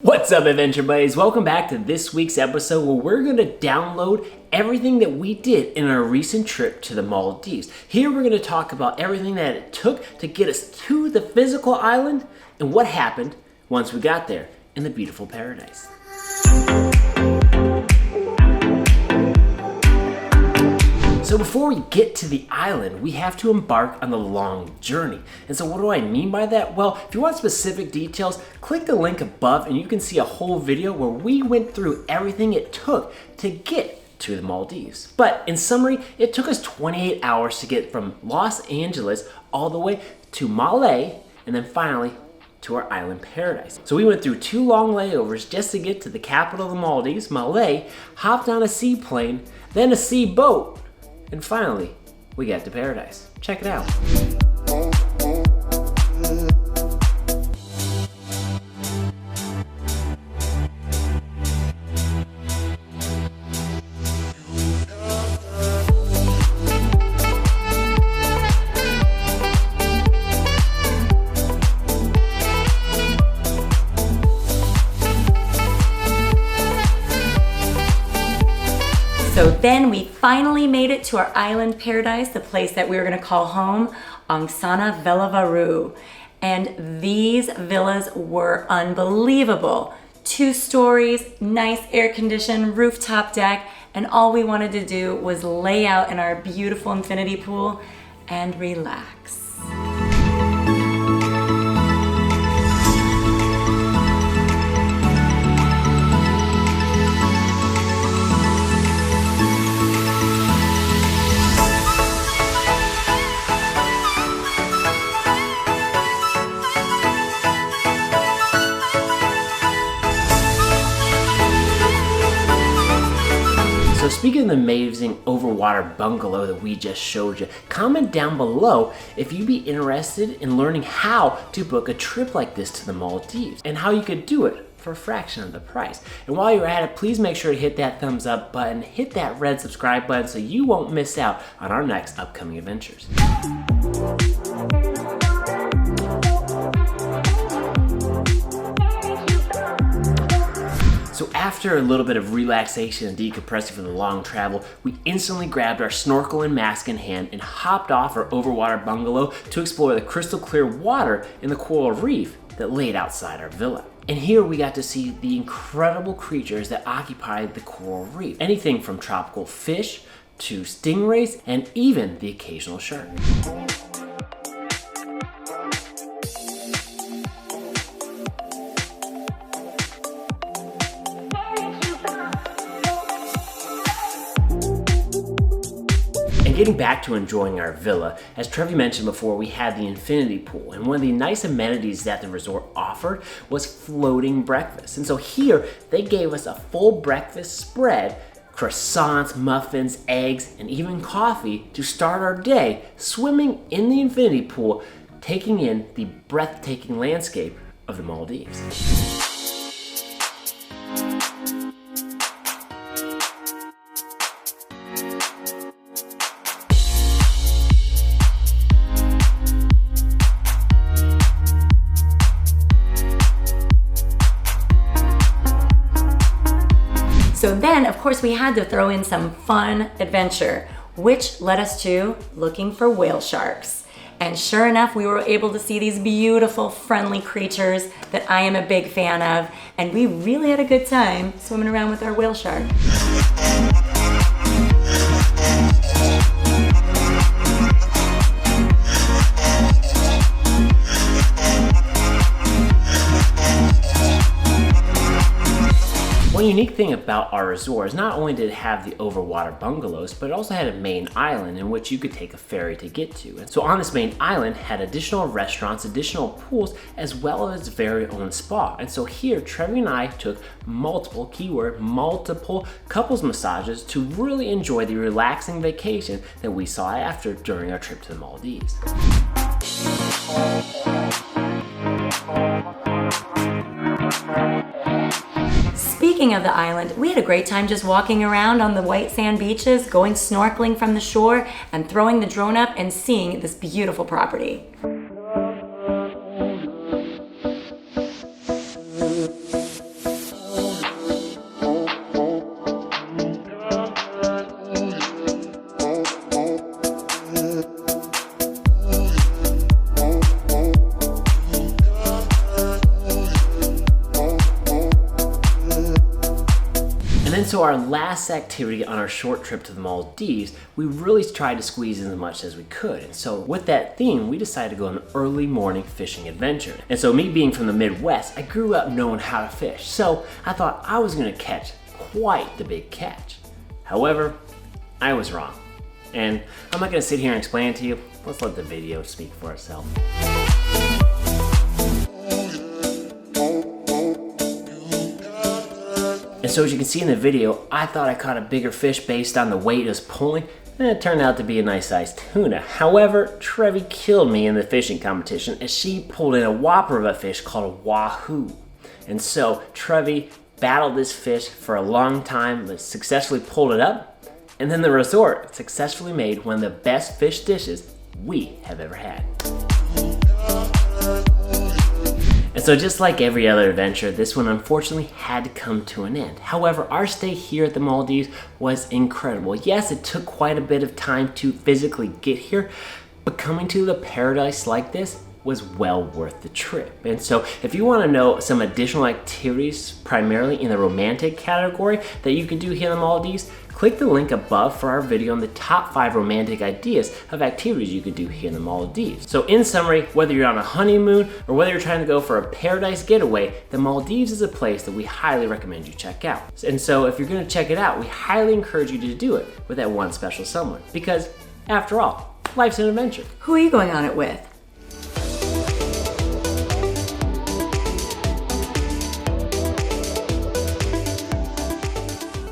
What's up, adventure buddies? Welcome back to this week's episode where we're going to download everything that we did in our recent trip to the Maldives. Here we're going to talk about everything that it took to get us to the physical island and what happened once we got there in the beautiful paradise. So before we get to the island, we have to embark on the long journey. And so what do I mean by that? Well, if you want specific details, click the link above and you can see a whole video where we went through everything it took to get to the Maldives. But in summary, it took us 28 hours to get from Los Angeles all the way to Malé and then finally to our island paradise. So we went through 2 long layovers just to get to the capital of the Maldives, Malé, hopped on a seaplane, then a sea boat, and finally, we got to paradise. Check it out. So then we finally made it to our island paradise, the place that we were gonna call home, Ongsana Villa Varu. And these villas were unbelievable. 2 stories, nice air-conditioned rooftop deck, and all we wanted to do was lay out in our beautiful infinity pool and relax. So speaking of the amazing overwater bungalow that we just showed you, comment down below if you'd be interested in learning how to book a trip like this to the Maldives and how you could do it for a fraction of the price. And while you're at it, please make sure to hit that thumbs up button, hit that red subscribe button so you won't miss out on our next upcoming adventures. So after a little bit of relaxation and decompressing from the long travel, we instantly grabbed our snorkel and mask in hand and hopped off our overwater bungalow to explore the crystal clear water in the coral reef that laid outside our villa. And here we got to see the incredible creatures that occupied the coral reef. Anything from tropical fish to stingrays and even the occasional shark. Getting back to enjoying our villa, as Trevi mentioned before, we had the infinity pool, and one of the nice amenities that the resort offered was floating breakfast. And so here, they gave us a full breakfast spread, croissants, muffins, eggs, and even coffee to start our day swimming in the infinity pool, taking in the breathtaking landscape of the Maldives. So then, of course, we had to throw in some fun adventure, which led us to looking for whale sharks. And sure enough, we were able to see these beautiful, friendly creatures that I am a big fan of, and we really had a good time swimming around with our whale shark. One unique thing about our resort is not only did it have the overwater bungalows, but it also had a main island in which you could take a ferry to get to. And so on this main island had additional restaurants, additional pools, as well as its very own spa. And so here, Trevi and I took multiple couples massages to really enjoy the relaxing vacation that we saw after during our trip to the Maldives. Speaking of the island, we had a great time just walking around on the white sand beaches, going snorkeling from the shore, and throwing the drone up and seeing this beautiful property. And so our last activity on our short trip to the Maldives, we really tried to squeeze in as much as we could. And so with that theme, we decided to go on an early morning fishing adventure. And so me being from the Midwest, I grew up knowing how to fish. So I thought I was gonna catch quite the big catch. However, I was wrong. And I'm not gonna sit here and explain it to you. Let's let the video speak for itself. And so as you can see in the video, I thought I caught a bigger fish based on the weight it was pulling, and it turned out to be a nice sized tuna. However, Trevi killed me in the fishing competition as she pulled in a whopper of a fish called a wahoo. And so Trevi battled this fish for a long time, but successfully pulled it up, and then the resort successfully made one of the best fish dishes we have ever had. And so just like every other adventure, this one unfortunately had to come to an end. However, our stay here at the Maldives was incredible. Yes, it took quite a bit of time to physically get here, but coming to a paradise like this was well worth the trip. And so if you want to know some additional activities, primarily in the romantic category, that you can do here in the Maldives, click the link above for our video on the top 5 romantic ideas of activities you could do here in the Maldives. So in summary, whether you're on a honeymoon or whether you're trying to go for a paradise getaway, the Maldives is a place that we highly recommend you check out. And so if you're going to check it out, we highly encourage you to do it with that one special someone. Because after all, life's an adventure. Who are you going on it with?